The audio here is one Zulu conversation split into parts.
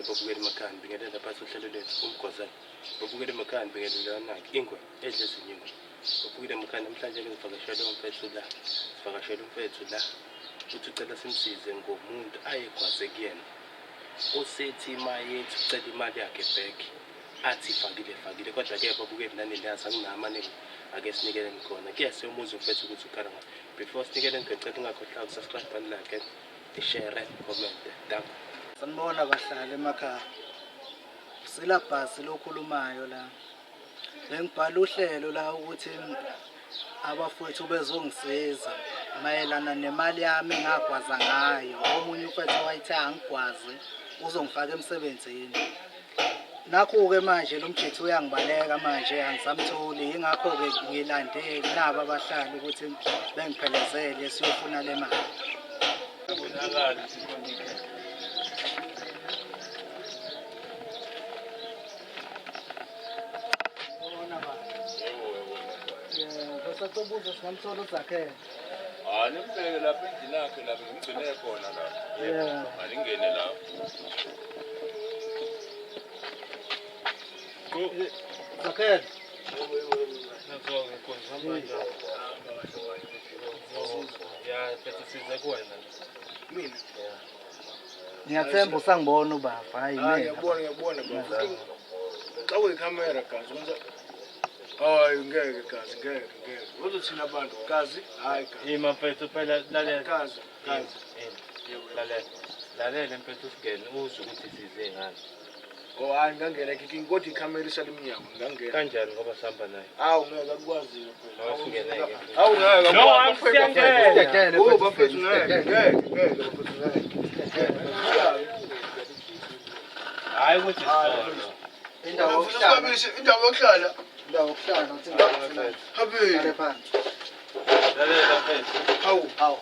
babukela emakhaya bingelela phansi uhlelo lethu umgozane. Babukela emakhaya bingelela nakhe ingwe edle ezinyingo. Babukela emakhaya namhlanje ngivakashele umfethu la. Sivakashele umfethu la. Uthi ucela simsize ngomuntu ayegwaze kuyena. Usethi mayethu ucela imali yakhe back. Athi fakile kodwa ke babukela nani lazi anginamane ake sinikele khona. Kuyase umuzi umfethu ukuthi ukhala ngayo. Before sinikele ngicela ungakhohlwa ukusubscribe button like share comment thank sanibona bahlala emakhaya silabhasi lokhulumayo la bengibhala uhlelo la ukuthi abafowethu bezongisiza mayelana nemali yami engagwaza ngayo omunye ufethu wayithe angigwaze uzongifaka emsebenzini nakho-ke manje lo mjethi uyangibaleka manje angisamtholi ingakho-ke ngilande nabo abahlali ukuthi bengiphelezele siyofuna le mali. Sakubuza singamthola uZakhele. Nimbeke lapha endlini yakhe lapha ngimgcine khona lapha. Yebo. Alingene lapha. Zakhele. Ngizonke konke manje. Ya phethe size kuwena. Mina. Ngiyathemba usangibona ubaba hayi mina. Ngiyabona baba. Xa uyikhamera gazi wenza hayi ngeke gazi ngeke. Uzothina abantu gazi hayi gazi. Ima mfethu phela lalela. Gazi. Lalela mfethu usigene uzwe ukuthi size ngani. Oh hayi ngangena kiki kodwa ikhamera isalimnyango ngangena. Kanjani ngoba sihamba naye? Awu ngeke akwazi phela. Awusingeneke. Awu ngeke. No amsiyangene. Oh bafethu ngeke bafethu ngeke. Hayi ukuthi sisona. Indawo yokuhlala. Habi. Lalela mfethu. Hawu.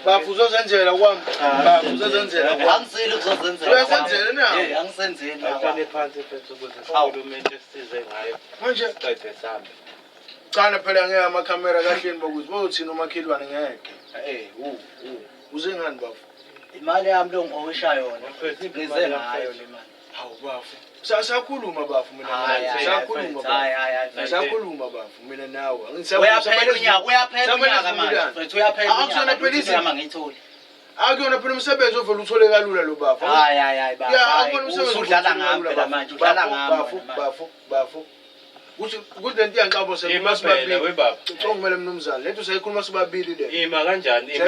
Bafu uzozenzela kwami. Bafu uzozenzela kwami. Angisile ukuzenzela. Uyasenzela na? Angisenzeli. Awuhlale phansi mfethu ukuze sikhulume size ngayo. Manje Qede sambe. Cha phela ngeke amakhamera kahleni bokuthi bothina umakhelwane ngeke. Uze ngani bafu? Imali yami lo ngokwisha yona. Ngize ngayo le mali. Hawu bafu. Sakhuluma bafu mina nawe. Sakhuluma bafu mina nawe. Uyaphela unyaka manje. Mfethu uyaphela unyaka. Akusona phela izinto ama ngitholi. Akuyona phela umsebenzi ovela utholeka kalula lo bafu. Hayi baba. Ya akubona umsebenzi udlala ngami phela manje udlala ngami. Bafu. Ukuthi lento iyanqabo sekhuluma sibabili webaba. Ngicongumele mnumzane. Lento sayikhuluma sibabili le. Ima kanjani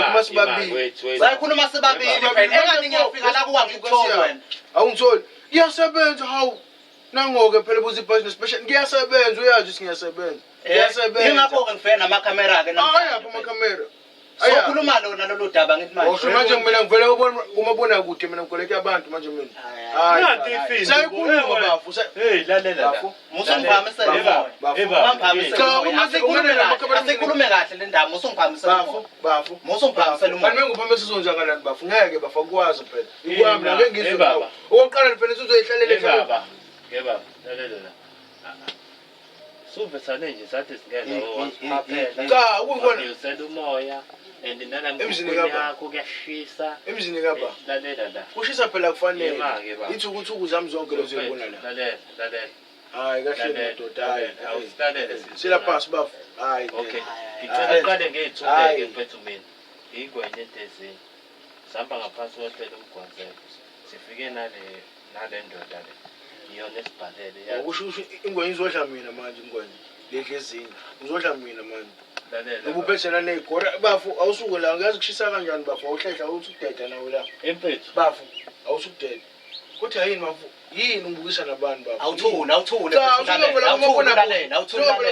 wethu. Sayikhuluma sibabili phela. Engani ngiyofika la kuwa ngikutholi wena. Awungitholi. Iyasebenza hawu. Nangoke phela buzi business special. Ngiyasebenza uyazi ukuthi ngiyasebenza. Ngiyasebenza. Ingakho ngifena namakhamera ke namhlanje. Ayapha amakhamera. Sokhuluma lona lolu daba ngithi manje. Osho manje kumele ngivele kumabona kude mina ngigoleka abantu manje mina. Nanti ifini. Sayikhuluma bafu. Hey lalela la. Musungiphamise la. Asikhulume kahle le ndaba musungiphamise la. Bafu. Musungiphamise lo. Kanti mengiphamise sizonjakalani bafu ngeke bafa ukwazi phela. Ikwami la ngeke ngizwe baba. Oqala phela sizoyihlalela baba. Baba. Lalela la. Suvesane nje sathi singeke wasiphaphela. Cha ukubona usela umoya and nana emzini yakho kuyashisa. Emzini kaba. Lalela la. Kushisa phela kufanele. Ithi ukuthi ukuzami zonke lezo zibona la. Lalela. Hayi kahle ndoda hayi. Awusilalele sila pass bafu. Hayi. Okay. Ngicela uqale ngethuleke mfethu mina. Ingwenye entezini. Sihamba ngaphansi kohlelo umgwazelo. Sifike nale ndoda le. Iyona esibhalele yathi. Ukusho ingwenye izodla mina manje ingwenye. Ledle ezinye. Uzodla mina manje. Lalela. Ubuphethela nezigora bafu awusuke la ngiyazi kushisa kanjani bafu awuhlehla uthi udeda nawe la. Emfethu. Bafu awusukudeda. Kuthi yini bafu? Yini ngibukisa nabantu bafu? Awuthula.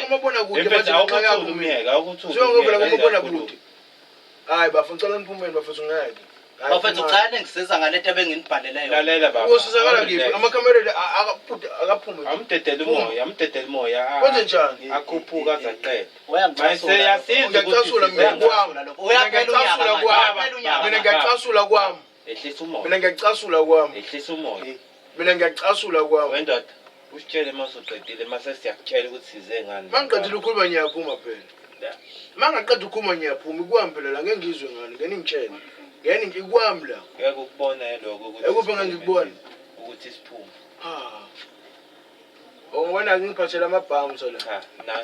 Umabona kude manje awukuthulumeka awukuthula. Siyongivela kumabona kude. Hayi bafu ngicela niphumele bafethu ngeke. Bafethu cha ngisiza ngalento ebenginibhalele yona. Lalela baba. Usizakala ngiphi? Amakhamera la akaphume. Amdedela umoya. Kwenze njani? Akhuphuka azaqeda. Uyangicasula. Ngiyacasula mina kwami. Mina ngiyacasula kwami. Ehlisa umoya. Mina ngiyacasula kwami. Ehlisa umoya. Mina ngiyacasula kwami. Wendoda usitshele masuqedile mase siyakutshela ukuthi size ngani. Mangiqedile ukukhuluma ngiyaphuma phela. Mangaqeda ukukhuluma ngiyaphuma ikwami phela la ngeke ngizwe ngani ngene ngitshele. Ngene ngikwami la. Ngeke ukubona lokho ukuthi ekuphi ngikubona ukuthi ukuthi siphume. Wena ngiphathela amabhamu sona.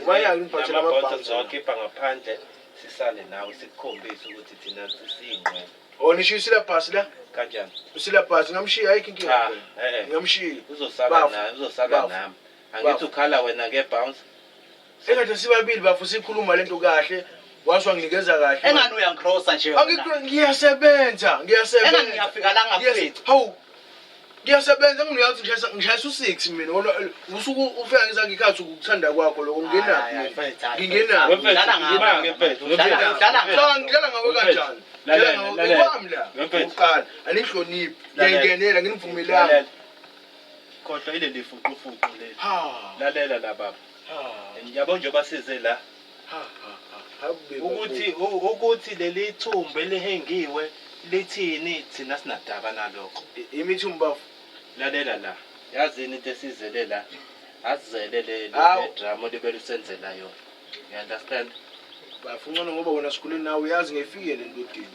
Wena ngiphathela amabhamu zokhipha ngaphandle sisale nawe sikukhombisa ukuthi thina sisingqwe. Nishisila phasi la? Kanjani? Usila phasi ngamshiya ayikho inkinga. Ngamshiya. Uzosala nami. Angithi ukhala wena ngeBounce. Ekade sibabili bafu sikhuluma lento kahle. Washo nginikeza kahle. Engani uyangicrossa nje wena. Ngiyasebenza. Engani ngiyafika la ngafethu. Hawu. Ngiyasebenza ngiyazi ngishayisa u6 mina. Usuku ufika ngizake ikhathi ukuthanda kwakho lokho ngingena. Ngingena. Ngidlala ngempethu. Ngidlala ngawe kanjani? Ngidlala uqala. Anihloniphi. Ngiyangenela nginivumelanga. Kodwa ile lifuqufuqu le. Lalela la baba. Ngiyabona nje basize la. Ukuthi leli thumbe lihengiwe lithini thina sinadaba nalokho. Imithumbu bafu. Lalela la. Yazini into esizele la. Asizele le drama libele usenzela yona. You understand? Bafuna ngoba wena sikhuleni nawe uyazi ngefikele entodini.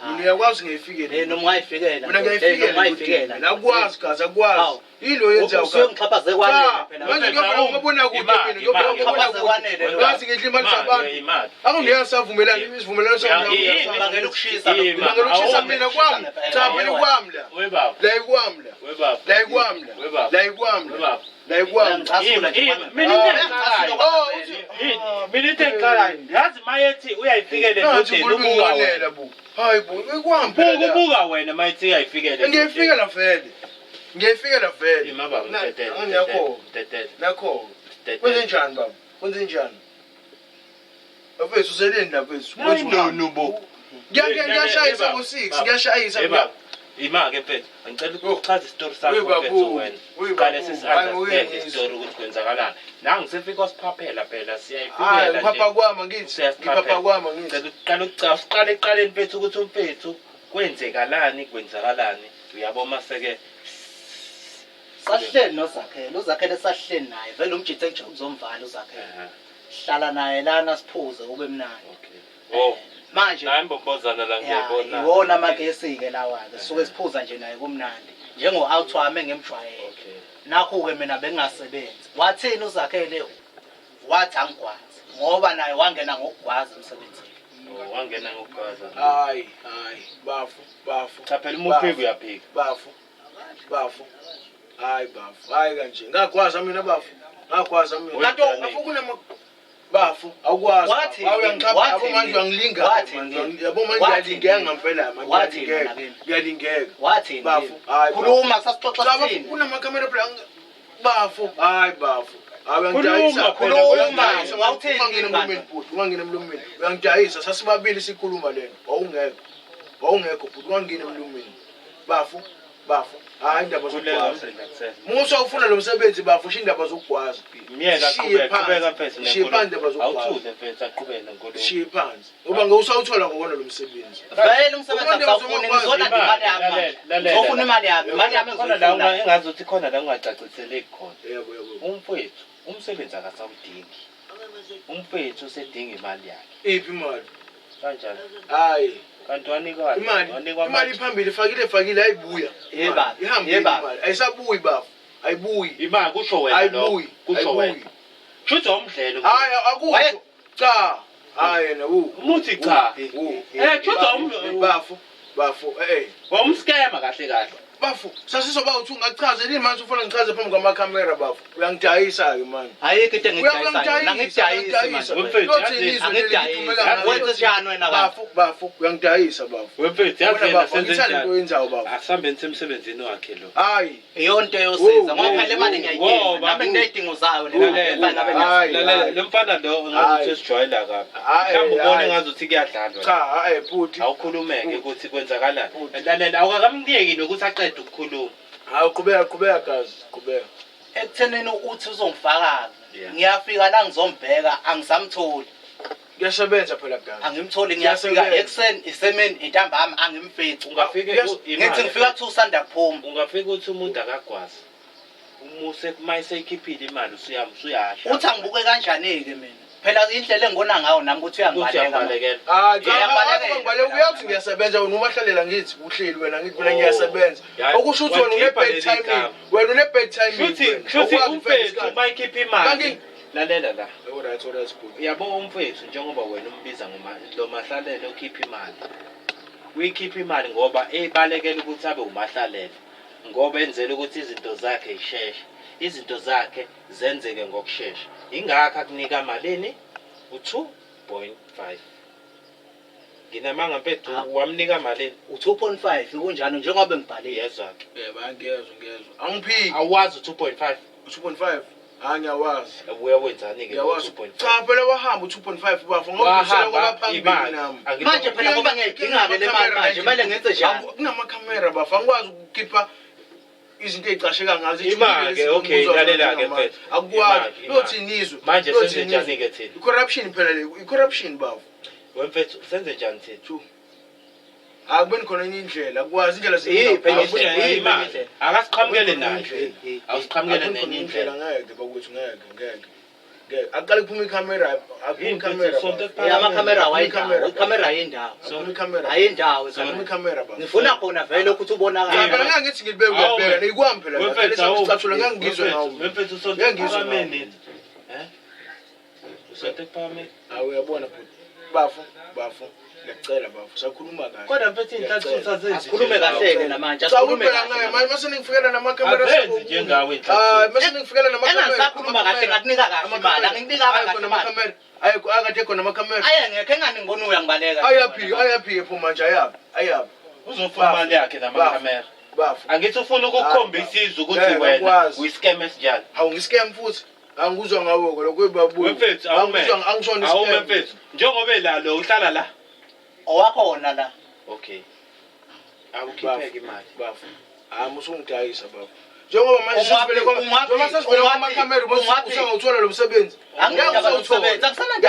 Mina uyakwazi ngefikele. Noma ungayifikela. Mina ngiyayifikela. Nakwazi gazi akwazi. Yilo yenza usuke ngixhaphaze kwanele phela. Manje ngiyabona kude mina. Ngiyabona kwanele. Ngazi ngidla imali zabantu. Akungiyasavumelana isivumelano sami. Ngibangela ukushisa. Ngibangela ukushisa mina kwami. Thabela kwami la. We baba. La ikwami la. We baba. La ikwami la. We baba. La ikwami la. La ikwami. Mina into engikalayo. Yazi mayethi uyayifikele entodini ubuka bu. Hayi bu, ikwami phela. Ubuka wena mayethi uyayifikele. Ngiyifikela vele. Ngiyifikela vele. Imaba ngithethe. Ngiyakho. Tethe. Nakho. Kwenze njani baba? Kwenze njani? Bafethu useleni la bafethu. No. Ngiyashayisa ngo6, ngiyashayisa baba. Ima-ke mfethu, ngicela ukuchaza isitori sakho mfethu wena. Uqale sisi-understand isitori ukuthi kwenzakalani. Nangisefika wasiphaphela phela siyayifikela nje. Phapha kwami ngithi. Ngipapha kwami ngithi. Ngicela ukucaza siqale eqaleni mfethu ukuthi umfethu kwenzakalani. Uyabo maseke sahleli noZakhele. uZakhele sahleli naye. Vele umjithe nje uzomvala uZakhele. Hlala naye lana siphuze kube mnandi. Okay. Manje hayi mbobozana la ngiyabona. Iwona amagesi ke lawa-ke. Suke siphuza nje naye kumnandi. Njengo-out wami ngemjwayele. Nakho-ke mina bengingasebenzi. Wathini uZakhele? Wathi angikwazi. Ngoba naye wangena ngokugwaza emsebenzini. Wangena ngokugwaza. Hayi. Bafu. Cha phela umuphi uyaphika. Bafu. Hayi bafu. Hayi kanje. Ngagwaza mina bafu. Ngagwaza mina. Kanti afukuna bafu awukwazi awuyangichapha yabo manje uyangilinga yabo manje uyalingeka ngempela manje uyalingeka wathi bafu khuluma sasixoxa sini kunamakamera phela bafu hayi bafu awuyangidayisa khuluma ungangena emlomeni uyangidayisa sasibabili sikhuluma lena wawungekho futhi ungangena emlomeni bafu hayi indaba zokugwaza musa ufuna lo msebenzi bafu usho indaba zokugwaza miyeka qhubeka mfethu shiphansi awuthuze mfethu aqhubele nkolo shiphansi ngoba ngewusawuthola ngokona lo msebenzi vele umsebenzi awufuni ngizona imali yami ngofuna imali yami khona la engazuthi khona la ungacaciseleki khona yebo umfethu umsebenzi akasawudingi umfethu usedinga imali yakhe iphi imali kanjani hayi kanti wanikwa imali phambili fakile ayibuya ihambile imali ayisabuyi bafu ayibuyi imali kusho wena lo kusho wena shuthi umdlelo hayi akusho cha hayi na umuthi cha shuthi bafu wamskema kahle bafu sasizoba uthi ungachaze yini manje ufuna ngichaze phambi kwamakhamera bafu uyangidayisa ke manje ayikho into engidayisayo nangidayisa manje wenze njani wena bafu uyangidayisa bafu wemfethu yazi yena senze into yenzayo bafu asambe emsebenzini wakhe lo hayi iyonto yosiza ngoba phela imali ngiyayidinga nami nginedingo zayo le mfana lo ngathi sijwayela kabi mhlawumbe ubone ngazuthi kuyadlalwa cha hayi futhi awukhulumeke ukuthi kwenzakalani lalela awukamniyeki nokuthi aqede ukukhuluma hayi qhubeka gazi qhubeka ekutheneni uthi uzongifaka ngiyafika la ngizombheka angisamtholi kuyasebenza phela gazi angimtholi ngiyafika ekseni isemeni intambama angimfethi ngithi ngifika ku sanda kuphuma ungafika uthi umuntu akagwazi umuse mayiseyikhiphile imali usuyahla uthi angibuke kanjani ke mina phela indlela engibona ngayo nami ukuthi uyangibaleka. Ngiyabaleka uyathi ngiyasebenza wena umahlalela ngithi uhleli wena ngithi mina ngiyasebenza. Okusho ukuthi wena une-bad timing. Wena une-bad timing. Futhi umfethu mayikhipha imali. Lalela la. Alright, Yabo umfethu njengoba wena umbiza lo mahlalelo okhipha imali. Uyikhipha imali ngoba ebalekela ukuthi abe umahlalela. Ngoba enzela ukuthi izinto zakhe isheshe. Izinto zakhe zenzeke ngokusheshsha. Ingakho akunika malini u2.5. Nginamanga mfethu wamnika malini u2.5 kunjalo njengoba ngibhalile yezwakhe. Yebo ngiyezwa. Angiphiki. Awazi u2.5. U2.5. Ngiyawazi. Uyawenzani ke u2.5? Cha phela wahamba u2.5 bafo ngoba usele ngoba phambili nami. Manje phela ngoba ngiyidinga le mali manje manje ngenze njani? Kunamakhamera bafo angikwazi ukukhipha izinto ezicasheka ngazo imali ke okay lalela ke mfethu. Akukwazi. Lothi nizwe. Manje senze njani ke thina? I-corruption phela le, i-corruption bafo. Wemfethu senze njani thina? Akubeni khona enye indlela akwazi indlela imali akasiqhamukele nayo awusiqhamukele nenye indlela ngeke bakwethu ngeke aqale kuphuma ikhamera aphuma ikhamera amakhamera wayendawo ikhamera yendawo ayindawo ikhamera ba ngifuna khona vele ukuthi ubonakala phela ngeke ngithi ngilibeke uyabheka nikwami phela phela sicathula ngeke ngizwe ngawo wemfethu sonke phameni usonke phameni uyabona bafo ngiyacela bafo sakhuluma kahle kodwa mfethu inhlanhla zenzi sikhulume kahle namantsha sikhulume kahle mase ningifikela namakhamera abenzi njengawe inhlanhla mase ningifikela namakhamera engasakhuluma kahle ngakunika kahle imali anginika kahle imali ayikho akade khona amakhamera ayengekho engangibona uyangibaleka ayaphi pho manje ayaphi uzofuna imali yakhe namakhamera bafo angithi ufuna ukukhombisa izwe ukuthi wena uyiscam esinjani hawu ngiscam futhi angikuzwa ngawo lokho babu mfethu angishona awume mfethu njengoba elalo uhlala la owakhona la okay awukhipheke imali bafo musungidayisa bafo njengoba manje sesivele kwamakhamera usangawuthola lo msebenzi angiyawuthola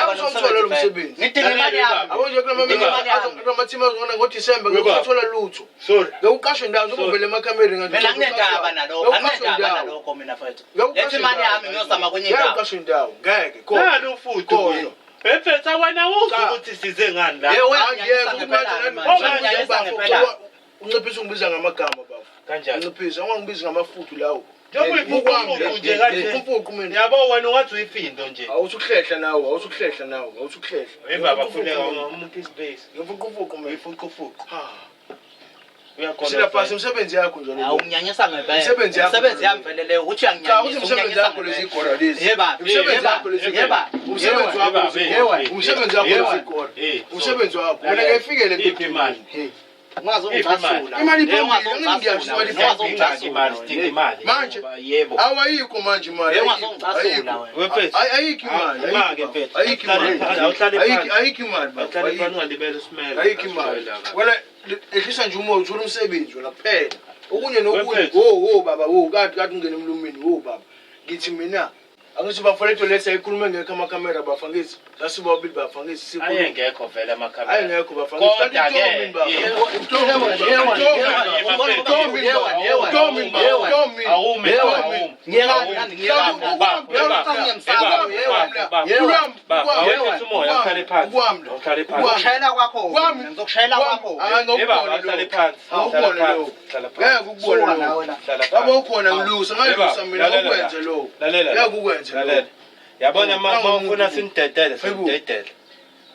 akusana lo msebenzi ngidinga imali yami abonje kulamathima azona ngoDisemba ngiyothola lutho sorry ngikuqashwe ndawo njengoba emakhamera ngathi mina nginendaba nalokho mina mfethu lethi imali yami ngiyozama kwenye indawo ngikuqashwe ndawo ngeke khona ufuthi Efetha wena uzi ukuthi size ngani la. Unciphisa ungibiza ngamagama bafo. Kanjani? Unciphisa ungangibizi ngamafuthu lawo. Njengoba ifuku nje kanje. Umfuku mina. Yabo wena ungathi uyifindo nje. Awusukuhlehla nawo. Hey baba funeka umuntu ispace. Ngifuku mina. Ifuku. Ha. Uyakhona. Sila phansi umsebenzi yakho njalo. Awunginyanyisa ngempela. Umsebenzi yami vele leyo ukuthi uyanginyanyisa. Umsebenzi wakho lezi igora lezi. Yeba. Umsebenzi wakho lezi igora. Umsebenzi wakho. Umsebenzi wakho. Wena ngefikele iphi imali. Ungazi ungicasula. Imali iphambili imali. Manje yebo. Awayikho manje imali. Ungazongicasula wena. Ayikho imali. Ayikho imali. Bahlale bangalibele usimele. Ayikho imali. Wena ehlisa nje umoya uthola umsebenzi wena kuphela. Okunye nokunye baba kade ungena emlumini baba. Ngithi mina angithi bafoletho lesa ikhulume ngekho amakhamera bafangithi sasibabili bafangithi sikhulume ayengekho vele amakhamera ayengekho bafangithi kanti ukushayela kwakho ngizokushayela kwakho yabo ukhona ngilusa ngalusa mina ukwenze lo yakukwenze lo yabona mama ufuna sinidedele sinidedele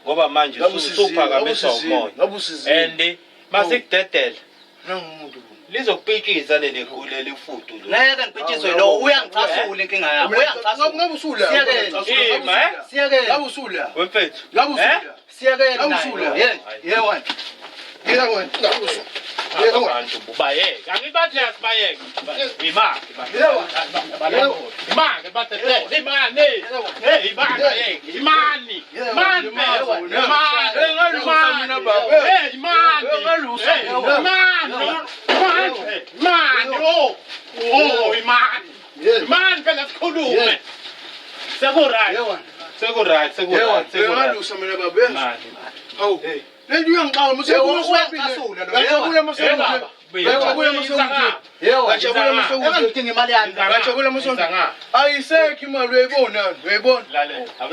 ngoba manje usuphakamisa umoya and masikudedele nangumuntu lizokuphikisa leli guleli fudu lo ngeke ngipitshizwe lo uyangicasula inkinga yami uyangicasula ngabe usula siyeke ngabe usula wemfethu ngabe usula siyeke yewona abantu bubayeke angibathi asibayeke imake batete imani hey bayeke imani imani imani phela sikhulume sekuright ngalusa mina baba hawu lento uyangixawa mase Ngajabula masewuthi. Ngajabula masewuthi. Engidinga imali yami. Ngajabula masewuthi. Ayisekho imali uyayibona. Uyayibona.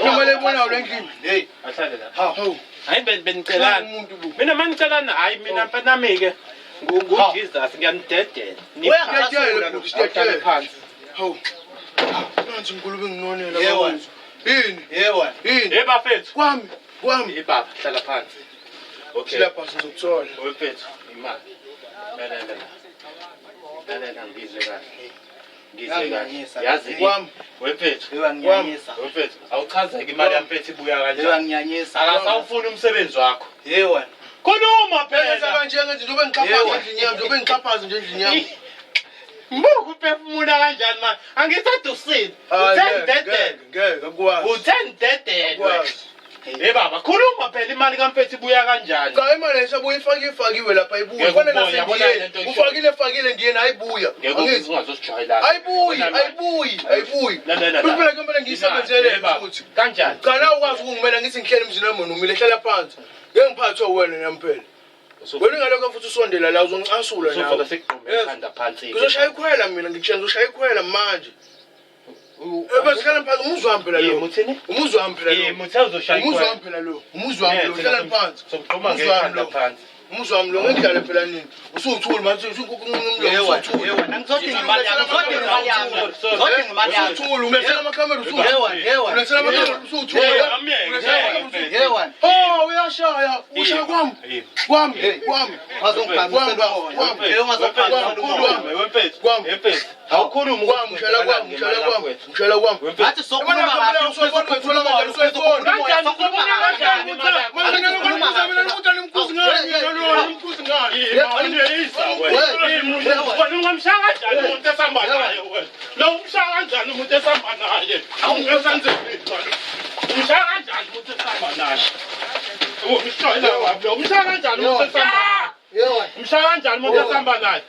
Imali ebonayo endlini. Hey, ahlale la. Hawu. Hayi benicelana. Mina manicelana hayi mina mfana ke. NguJesus ngiyanidedela. Uyangidedela phansi. Hawu. Nansi inkulumo enginonela baba. Yini? Yini? Bafethu. Kwami. Baba, hlala phansi. Okay. Lapha sizokuthola. Wefethu, imali. Lalela ngizwe kahle. Ngizwe kahle. Yazi Kwami. wefethu. Ngiyanyanyisa. Wefethu, awuchazeke imali yampethu ibuya kanjani? Ngiyanyanyisa. Akasawufuni umsebenzi wakho. Yebo. Khuluma Phela phela. kanje nje njobe ngiqaphaza endlini yami, njobe ngiqaphaza nje endlini yami. Mbuku uphefumula kanjani manje? Angitsadusile. Uthendedele. Ngeke akwazi. Uthendedele. Baba, khuluma phela imali kampethu ibuya kanjani? Cha imali lesabuye ifakiwe lapha ibuya. Kufanele nasendiye. Ufakile ndiyena ayibuya. Ngeke ungazosijwayela. Ayibuyi. Kuphela kumele ngiyisebenzele futhi. Kanjani? Cha nawe ukwazi ukungimela ngithi ngihlele emzini wami nomile hlala phansi. Ngeke ngiphathwe wena namphela. Wena ngalokho futhi usondela la uzongicasula nawe. Sofa sekuqhombe ekhanda phansi. Ngizoshaya ikhwela mina ngikutshenza ushaya ikhwela manje. Ebesikhala phansi umuzi wami phela lo. Umuzi wami phela lo. Muthe uzoshaya Umuzi wami phela lo. Umuzi wami lo hlala phansi. Sokuqhoma ngekhanda phansi. Umuzi wami lo ngihlala phela nini? Usuthuli manje usukuqunqumlo usuthuli. Angizodinga imali yami. Ngizodinga imali yami. Usuthuli umethela amakhamera usuthuli. Umethela amakhamera usuthuli. Yebo. Oh uyashaya. Ushaya kwami. Ngazongikhamisa bona. Yebo Wempethu. Awukhulumi ngishela kwami. Ngathi sokhuluma kahle ukhuluma kanjani ukhuluma kanjani ungamshaya kanjani umuntu esihamba naye wena? Lo umshaya kanjani umuntu esihamba naye? Awungesenzeli umshaya kanjani umuntu esihamba naye? Umshaya kanjani umuntu esihamba naye? Umshaya kanjani umuntu esihamba naye?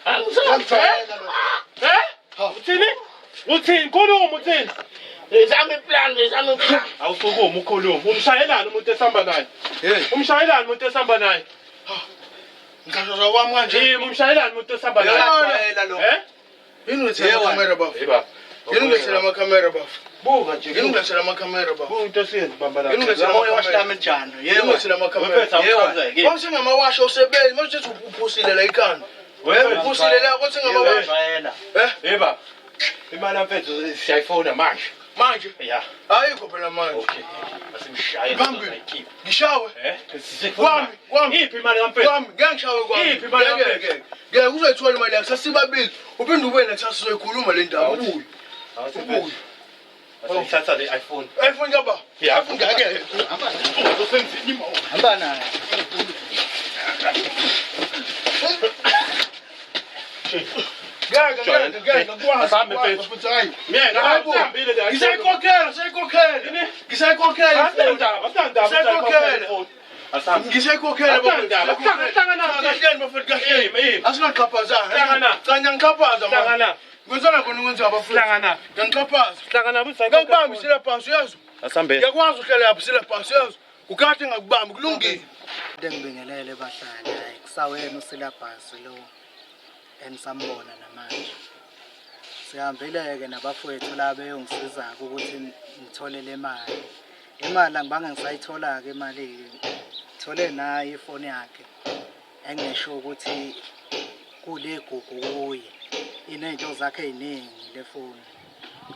Uthini? Khuluma uthini? Ngizama iplan. Awusukuma ukhuluma. Umshayelani umuntu esihamba naye? Umshayelani umuntu esihamba naye? Ngishaya kwami kanje. Umshayelani umuntu esihamba naye? Yini ngithela amakhamera bafu? Yini ngithela amakhamera bafu? Buka nje. Yini ngithela amakhamera bafu? Into esiyenza bamba la. Yini ngithela amakhamera njalo. Yini ngithela amakhamera? Kwase ngamawasha usebenzi manje uthi uphusile la ikhanda. Uphusile la kwase ngamawasha. Baba. Imali yampethu siyayifona manje. Manje? Yeah. Ayikho phela manje. Okay. Asimshaye Bambi. Ngishawe. Kwami. Iphi imali yampethu? Kwami. Ngeke ngishawe kwami. Iphi imali yampethu? Ngeke uzoyithola imali yakho sasibabili. Uphinde ube nathi sizoyikhuluma le ndaba. Ubuye. Asithatha le iPhone. iPhone yaba. Yeah. iPhone ngeke. Hamba naye. Ngeke ngikwazi. Mina ngihambile la. Ngisayikhokhela. Ngisayikhokhela asingaqhaphazana. Cha ngiyaqhaphaza manje. Ngizona khona ukwenza abafundi. Ngiyaqhaphaza. Ngakubambi sila phansi uyazi. Asambe. Ngiyakwazi uhlala lapha sila phansi uyazi. Ukade ngakubambi kulungile. Ngibingelele bahlali hayi kusawena usilabhasi lo enisambona namanje. Sihambile-ke nabafowethu la beyongisiza ukuthi ngithole le mali. Imali angibange ngisayithola-ke imali-ke. Thole naye ifoni yakhe. Engisho ukuthi kule gugu kuye. Inezinto zakhe eziningi le foni.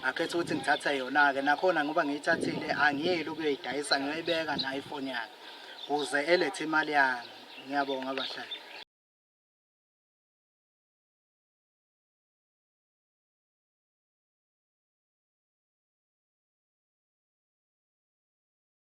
Akhethe ukuthi ngithatha yona-ke nakhona ngoba ngiyithathile angiyeli ukuyidayisa ngiyoyibeka nayo ifoni yakhe. Uze elethe imali yami. Ngiyabonga abahlali.